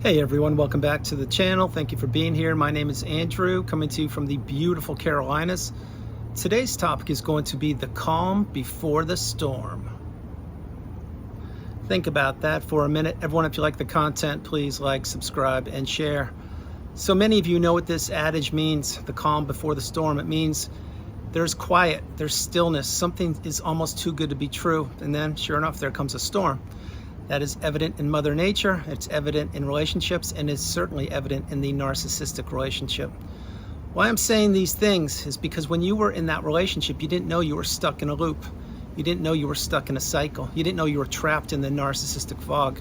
Hey everyone, welcome back to the channel. Thank you for being here. My name is Andrew, coming to you from the beautiful Carolinas. Today's topic is going to be the calm before the storm. Think about that for a minute. Everyone, if you like the content, please like, subscribe, and share. So many of you know what this adage means, the calm before the storm. It means there's quiet, there's stillness, something is almost too good to be true, and then sure enough, there comes a storm. That is evident in Mother Nature, it's evident in relationships, and is certainly evident in the narcissistic relationship. Why I'm saying these things is because when you were in that relationship, you didn't know you were stuck in a loop. You didn't know you were stuck in a cycle. You didn't know you were trapped in the narcissistic fog.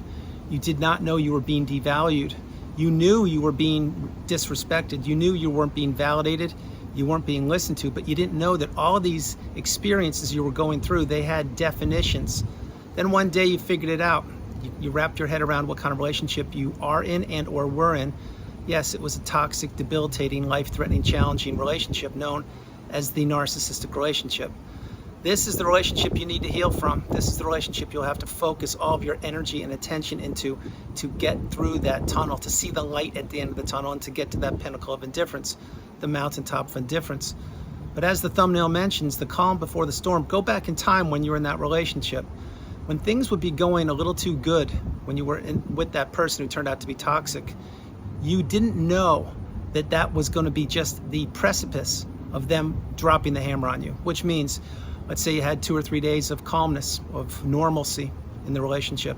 You did not know you were being devalued. You knew you were being disrespected. You knew you weren't being validated. You weren't being listened to, but you didn't know that all these experiences you were going through, they had definitions. Then one day you figured it out. You wrapped your head around what kind of relationship you are in and or were in. Yes, it was a toxic, debilitating, life-threatening, challenging relationship known as the narcissistic relationship. This is the relationship you need to heal from. This is the relationship you'll have to focus all of your energy and attention into to get through that tunnel, to see the light at the end of the tunnel, and to get to that pinnacle of indifference, the mountaintop of indifference. But as the thumbnail mentions, the calm before the storm, go back in time when you were in that relationship. When things would be going a little too good, when you were with that person who turned out to be toxic, you didn't know that that was going to be just the precipice of them dropping the hammer on you, which means, let's say you had 2 or 3 days of calmness, of normalcy in the relationship.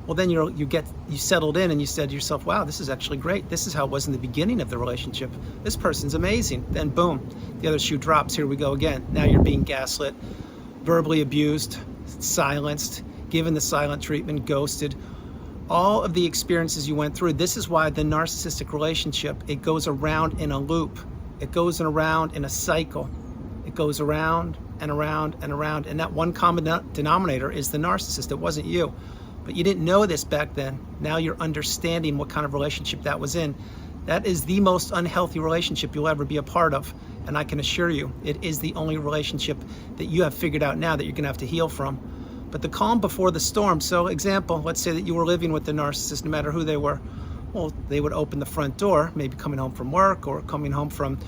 Well, then you settled in and you said to yourself, wow, this is actually great. This is how it was in the beginning of the relationship. This person's amazing. Then boom, the other shoe drops. Here we go again. Now you're being gaslit, verbally abused, silenced, given the silent treatment, ghosted. All of the experiences you went through. This is why the narcissistic relationship, it goes around in a loop. It goes around in a cycle. It goes around and around and around. And that one common denominator is the narcissist. It wasn't you. But you didn't know this back then. Now you're understanding what kind of relationship that was in. That is the most unhealthy relationship you'll ever be a part of. And I can assure you, it is the only relationship that you have figured out now that you're gonna have to heal from. But the calm before the storm, so example, let's say that you were living with the narcissist, no matter who they were. Well, they would open the front door, maybe coming home from work or coming home from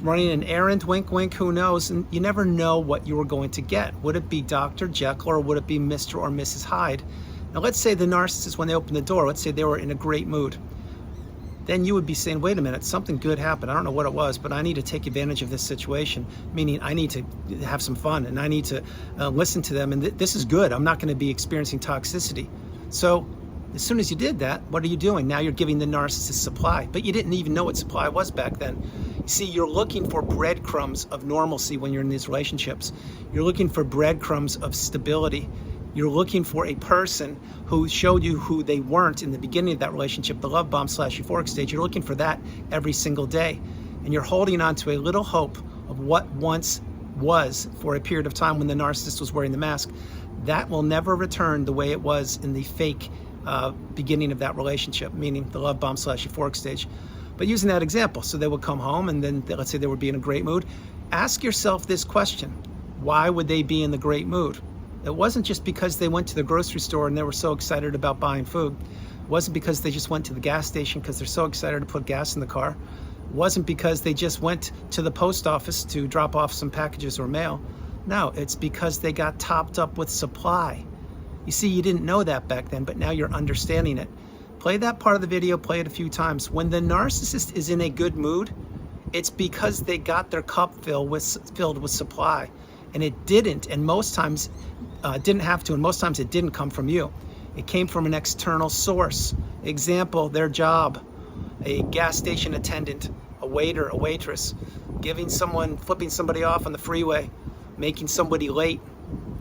running an errand, wink, wink, who knows? And you never know what you were going to get. Would it be Dr. Jekyll or would it be Mr. or Mrs. Hyde? Now let's say the narcissist, when they opened the door, let's say they were in a great mood. Then you would be saying, wait a minute, something good happened. I don't know what it was, but I need to take advantage of this situation, meaning I need to have some fun and I need to listen to them. And this is good. I'm not going to be experiencing toxicity. So as soon as you did that, what are you doing? Now you're giving the narcissist supply, but you didn't even know what supply was back then. You see, you're looking for breadcrumbs of normalcy when you're in these relationships. You're looking for breadcrumbs of stability. You're looking for a person who showed you who they weren't in the beginning of that relationship, the love bomb / euphoric stage. You're looking for that every single day. And you're holding on to a little hope of what once was for a period of time when the narcissist was wearing the mask. That will never return the way it was in the fake beginning of that relationship, meaning the love bomb / euphoric stage. But using that example, so they would come home and then let's say they would be in a great mood. Ask yourself this question: why would they be in the great mood? It wasn't just because they went to the grocery store and they were so excited about buying food. It wasn't because they just went to the gas station because they're so excited to put gas in the car. It wasn't because they just went to the post office to drop off some packages or mail. No, it's because they got topped up with supply. You see, you didn't know that back then, but now you're understanding it. Play that part of the video, play it a few times. When the narcissist is in a good mood, it's because they got their cup filled with supply. And it didn't, and most times didn't have to, and most times it didn't come from you. It came from an external source. Example, their job, a gas station attendant, a waiter, a waitress, flipping somebody off on the freeway, making somebody late,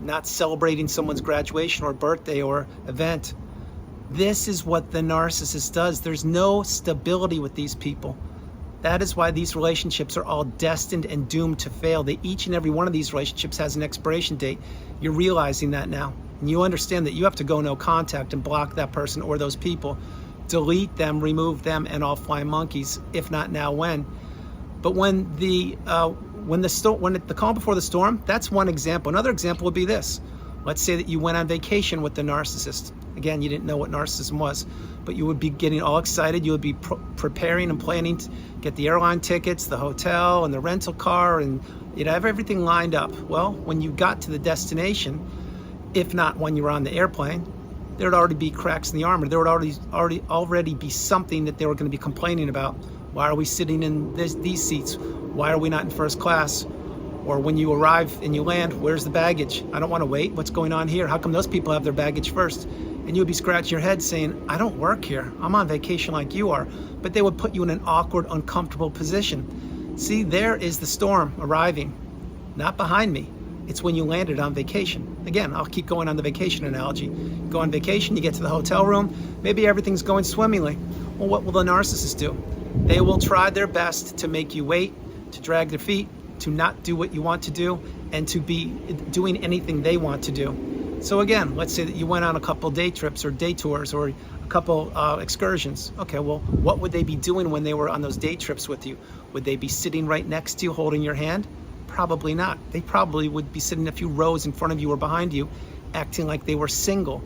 not celebrating someone's graduation or birthday or event. This is what the narcissist does. There's no stability with these people. That is why these relationships are all destined and doomed to fail. Each and every one of these relationships has an expiration date. You're realizing that now. And you understand that you have to go no contact and block that person or those people. Delete them, remove them, and all flying monkeys. If not now, when? But when the calm before the storm, that's one example. Another example would be this. Let's say that you went on vacation with the narcissist. Again, you didn't know what narcissism was, but you would be getting all excited. You would be preparing and planning to get the airline tickets, the hotel, and the rental car, and you'd have everything lined up. Well, when you got to the destination, if not when you were on the airplane, there would already be cracks in the armor. There would already be something that they were going to be complaining about. Why are we sitting in these seats? Why are we not in first class? Or when you arrive and you land, where's the baggage? I don't want to wait. What's going on here? How come those people have their baggage first? And you would be scratching your head saying, I don't work here. I'm on vacation like you are. But they would put you in an awkward, uncomfortable position. See, there is the storm arriving, not behind me. It's when you landed on vacation. Again, I'll keep going on the vacation analogy. You go on vacation, you get to the hotel room, maybe everything's going swimmingly. Well, what will the narcissist do? They will try their best to make you wait, to drag their feet, to not do what you want to do, and to be doing anything they want to do. So again, let's say that you went on a couple day trips or day tours or a couple excursions. Okay, well, what would they be doing when they were on those day trips with you? Would they be sitting right next to you holding your hand? Probably not. They probably would be sitting a few rows in front of you or behind you, acting like they were single.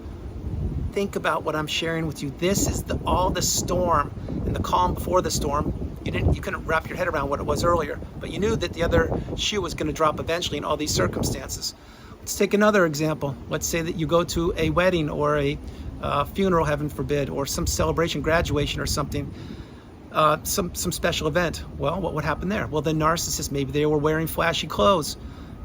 Think about what I'm sharing with you. This is all the storm and the calm before the storm. You couldn't wrap your head around what it was earlier, but you knew that the other shoe was going to drop eventually in all these circumstances. Let's take another example. Let's say that you go to a wedding or a funeral, heaven forbid, or some celebration, graduation or something, some special event. Well, what would happen there? Well, the narcissist, maybe they were wearing flashy clothes.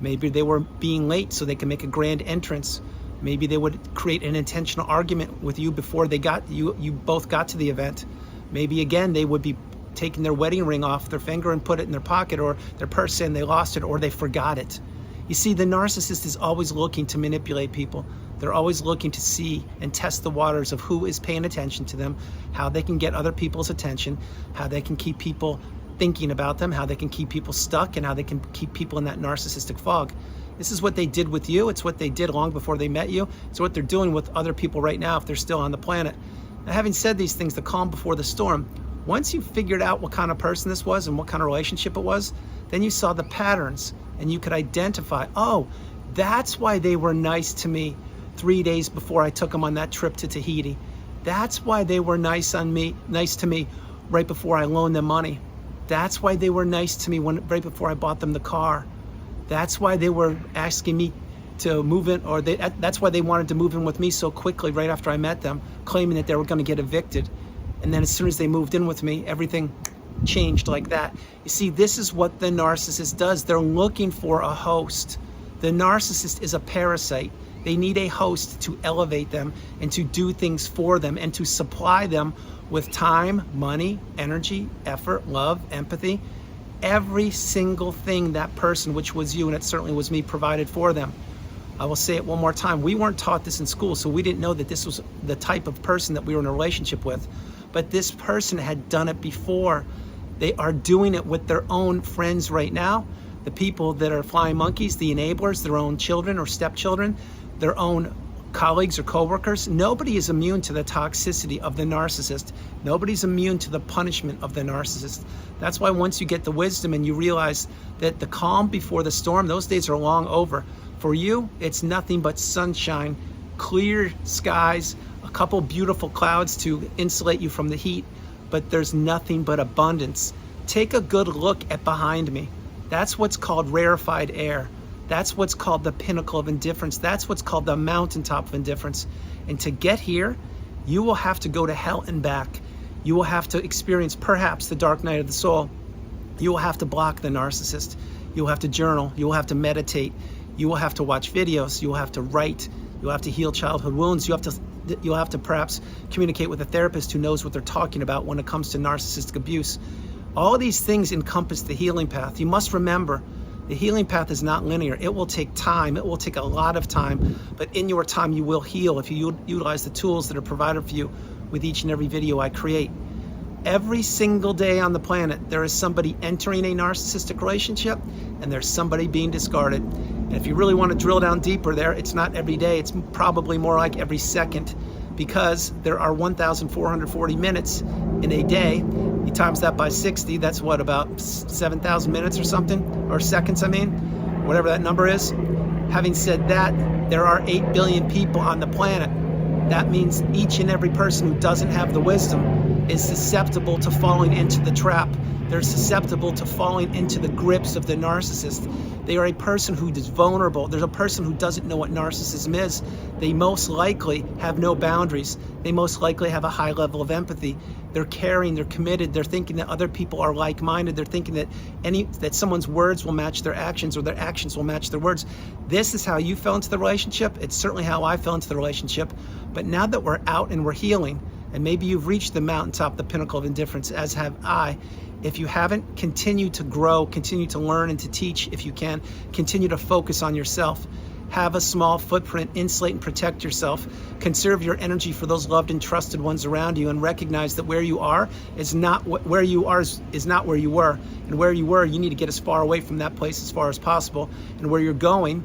Maybe they were being late so they can make a grand entrance. Maybe they would create an intentional argument with you before you both got to the event. Maybe again, they would be taking their wedding ring off their finger and put it in their pocket or their purse saying they lost it or they forgot it. You see, the narcissist is always looking to manipulate people. They're always looking to see and test the waters of who is paying attention to them, how they can get other people's attention, how they can keep people thinking about them, how they can keep people stuck, and how they can keep people in that narcissistic fog. This is what they did with you. It's what they did long before they met you. It's what they're doing with other people right now if they're still on the planet. Now, having said these things, the calm before the storm, once you figured out what kind of person this was and what kind of relationship it was, then you saw the patterns and you could identify, oh, that's why they were nice to me 3 days before I took them on that trip to Tahiti. That's why they were nice to me right before I loaned them money. That's why they were nice to me right before I bought them the car. That's why they were asking me to move in, or that's why they wanted to move in with me so quickly right after I met them, claiming that they were going to get evicted. And then as soon as they moved in with me, everything changed like that. You see, this is what the narcissist does. They're looking for a host. The narcissist is a parasite. They need a host to elevate them and to do things for them and to supply them with time, money, energy, effort, love, empathy, every single thing that person, which was you, and it certainly was me, provided for them. I will say it one more time. We weren't taught this in school, so we didn't know that this was the type of person that we were in a relationship with. But this person had done it before. They are doing it with their own friends right now. The people that are flying monkeys, the enablers, their own children or stepchildren, their own colleagues or coworkers. Nobody is immune to the toxicity of the narcissist. Nobody's immune to the punishment of the narcissist. That's why once you get the wisdom and you realize that the calm before the storm, those days are long over. For you, it's nothing but sunshine, clear skies, a couple beautiful clouds to insulate you from the heat, but there's nothing but abundance. Take a good look at behind me. That's what's called rarefied air. That's what's called the pinnacle of indifference. That's what's called the mountaintop of indifference. And to get here, you will have to go to hell and back. You will have to experience perhaps the dark night of the soul. You will have to block the narcissist. You will have to journal. You will have to meditate. You will have to watch videos. You will have to write. You will have to heal childhood wounds. You'll have to perhaps communicate with a therapist who knows what they're talking about when it comes to narcissistic abuse. All of these things encompass the healing path. You must remember, the healing path is not linear. It will take time. It will take a lot of time. But in your time, you will heal if you utilize the tools that are provided for you with each and every video I create. Every single day on the planet, there is somebody entering a narcissistic relationship and there's somebody being discarded. And if you really want to drill down deeper there, it's not every day. It's probably more like every second, because there are 1,440 minutes in a day. You times that by 60, that's what, about 7,000 minutes or something, or seconds, I mean, whatever that number is. Having said that, there are 8 billion people on the planet. That means each and every person who doesn't have the wisdom is susceptible to falling into the trap. They're susceptible to falling into the grips of the narcissist. They are a person who is vulnerable. There's a person who doesn't know what narcissism is. They most likely have no boundaries. They most likely have a high level of empathy. They're caring, they're committed, they're thinking that other people are like-minded, they're thinking that someone's words will match their actions or their actions will match their words. This is how you fell into the relationship. It's certainly how I fell into the relationship. But now that we're out and we're healing, and maybe you've reached the mountaintop, the pinnacle of indifference, as have I, if you haven't, continue to grow, continue to learn and to teach if you can, continue to focus on yourself. Have a small footprint, insulate and protect yourself. Conserve your energy for those loved and trusted ones around you, and recognize that where you are is not where you were. And where you were, you need to get as far away from that place as far as possible. And where you're going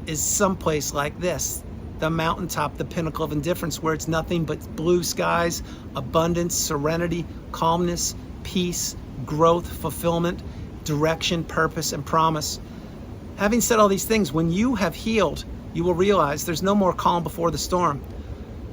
is someplace like this, the mountaintop, the pinnacle of indifference, where it's nothing but blue skies, abundance, serenity, calmness, peace, growth, fulfillment, direction, purpose, and promise. Having said all these things, when you have healed, you will realize there's no more calm before the storm.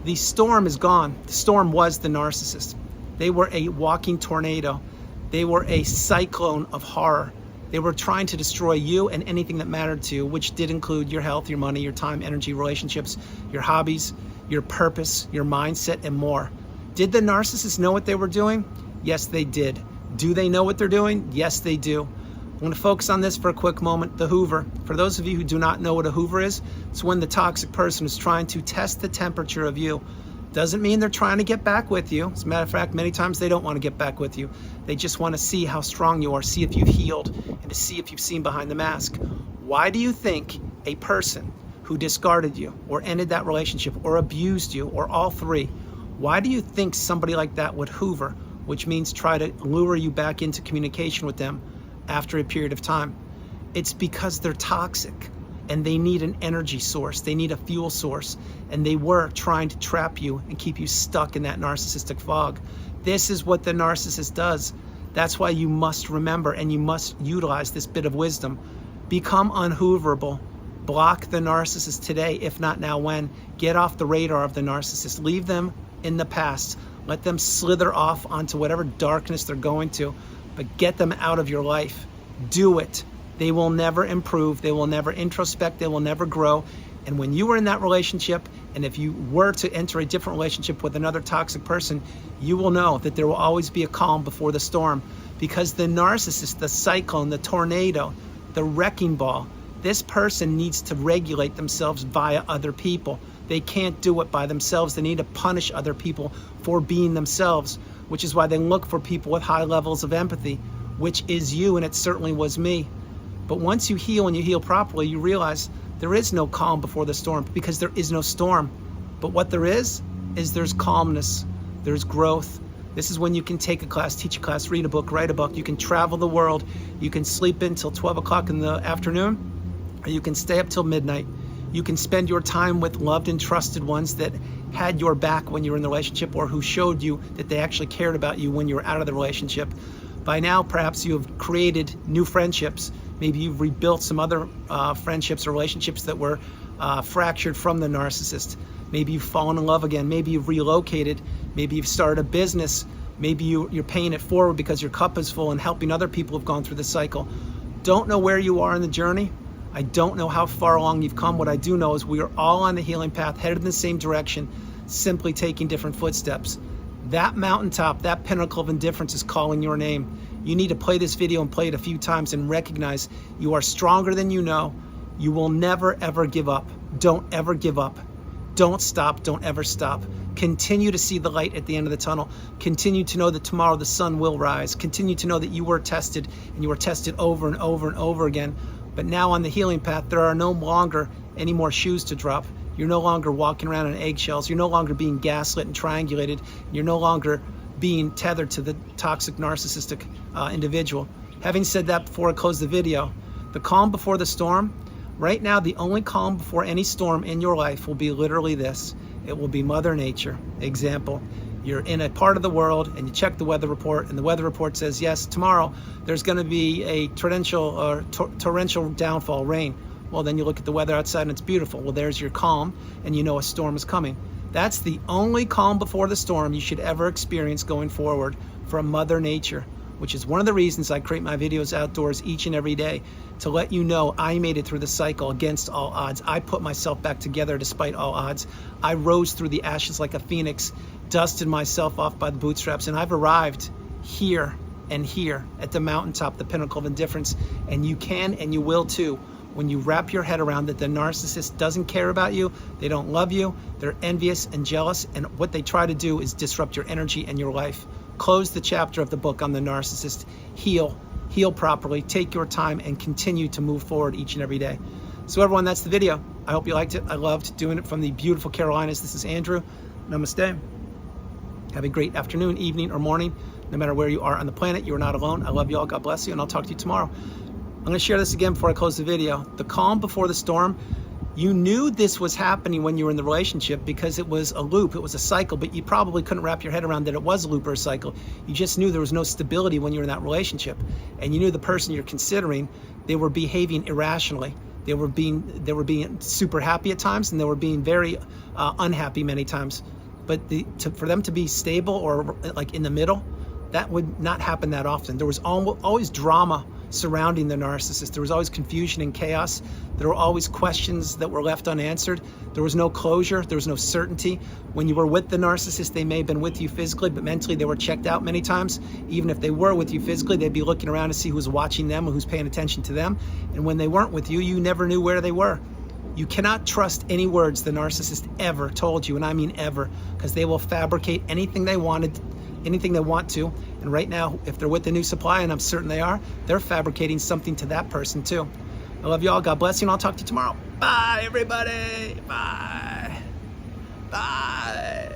The storm is gone. The storm was the narcissist. They were a walking tornado. They were a cyclone of horror. They were trying to destroy you and anything that mattered to you, which did include your health, your money, your time, energy, relationships, your hobbies, your purpose, your mindset, and more. Did the narcissists know what they were doing? Yes, they did. Do they know what they're doing? Yes, they do. I'm going to focus on this for a quick moment. The Hoover. For those of you who do not know what a Hoover is, it's when the toxic person is trying to test the temperature of you. Doesn't mean they're trying to get back with you. As a matter of fact, many times they don't want to get back with you. They just want to see how strong you are, see if you've healed, and to see if you've seen behind the mask. Why do you think a person who discarded you or ended that relationship or abused you or all three, why do you think somebody like that would Hoover, which means try to lure you back into communication with them after a period of time? It's because they're toxic and they need an energy source. They need a fuel source, and they were trying to trap you and keep you stuck in that narcissistic fog. This is what the narcissist does. That's why you must remember and you must utilize this bit of wisdom. Become unhooverable. Block the narcissist today, if not now, when. Get off the radar of the narcissist. Leave them in the past. Let them slither off onto whatever darkness they're going to, but get them out of your life. Do it. They will never improve. They will never introspect. They will never grow. And when you were in that relationship, and if you were to enter a different relationship with another toxic person, you will know that there will always be a calm before the storm, because the narcissist, the cyclone, the tornado, the wrecking ball, this person needs to regulate themselves via other people. They can't do it by themselves. They need to punish other people for being themselves, which is why they look for people with high levels of empathy, which is you, and it certainly was me. But once you heal and you heal properly, you realize there is no calm before the storm, because there is no storm. But what there is there's calmness, there's growth. This is when you can take a class, teach a class, read a book, write a book. You can travel the world. You can sleep in till 12 o'clock in the afternoon, or you can stay up till midnight. You can spend your time with loved and trusted ones that had your back when you were in the relationship, or who showed you that they actually cared about you when you were out of the relationship. By now, perhaps you have created new friendships. Maybe you've rebuilt some other friendships or relationships that were fractured from the narcissist. Maybe you've fallen in love again. Maybe you've relocated. Maybe you've started a business. Maybe you're paying it forward because your cup is full and helping other people who've gone through the cycle. Don't know where you are in the journey. I don't know how far along you've come. What I do know is we are all on the healing path, headed in the same direction, simply taking different footsteps. That mountaintop, that pinnacle of indifference is calling your name. You need to play this video and play it a few times and recognize you are stronger than you know. You will never, ever give up. Don't ever give up. Don't stop. Don't ever stop. Continue to see the light at the end of the tunnel. Continue to know that tomorrow the sun will rise. Continue to know that you were tested, and you were tested over and over and over again. But now on the healing path, there are no longer any more shoes to drop. You're no longer walking around on eggshells. You're no longer being gaslit and triangulated. You're no longer being tethered to the toxic narcissistic individual. Having said that, before I close the video, the calm before the storm, right now the only calm before any storm in your life will be literally this. It will be Mother Nature. Example, you're in a part of the world and you check the weather report, and the weather report says, yes, tomorrow there's going to be a torrential downfall, rain. Well, then you look at the weather outside and it's beautiful. Well, there's your calm, and you know a storm is coming. That's the only calm before the storm you should ever experience going forward from Mother Nature, which is one of the reasons I create my videos outdoors each and every day, to let you know I made it through the cycle against all odds. I put myself back together despite all odds. I rose through the ashes like a phoenix, dusted myself off by the bootstraps, and I've arrived here and here at the mountaintop, the pinnacle of indifference. And you can and you will too, when you wrap your head around that the narcissist doesn't care about you, they don't love you, they're envious and jealous, and what they try to do is disrupt your energy and your life. Close the chapter of the book on the narcissist. Heal properly, take your time, and continue to move forward each and every day. So everyone, that's the video. I hope you liked it. I loved doing it from the beautiful Carolinas. This is Andrew. Namaste. Have a great afternoon, evening, or morning. No matter where you are on the planet, you are not alone. I love you all. God bless you, and I'll talk to you tomorrow. I'm going to share this again before I close the video. The calm before the storm. You knew this was happening when you were in the relationship because it was a loop, it was a cycle, but you probably couldn't wrap your head around that it was a loop or a cycle. You just knew there was no stability when you were in that relationship. And you knew the person you're considering, they were behaving irrationally. They were being super happy at times, and they were being very unhappy many times. But for them to be stable or like in the middle, that would not happen that often. There was always drama surrounding the narcissist. There was always confusion and chaos. There were always questions that were left unanswered. There was no closure. There was no certainty. When you were with the narcissist, they may have been with you physically, but mentally they were checked out many times. Even if they were with you physically, they'd be looking around to see who's watching them or who's paying attention to them. And when they weren't with you, you never knew where they were. You cannot trust any words the narcissist ever told you, and I mean ever, because they will fabricate anything they want to. And right now, if they're with the new supply, and I'm certain they are, they're fabricating something to that person too. I love you all. God bless you, and I'll talk to you tomorrow. Bye, everybody. Bye. Bye.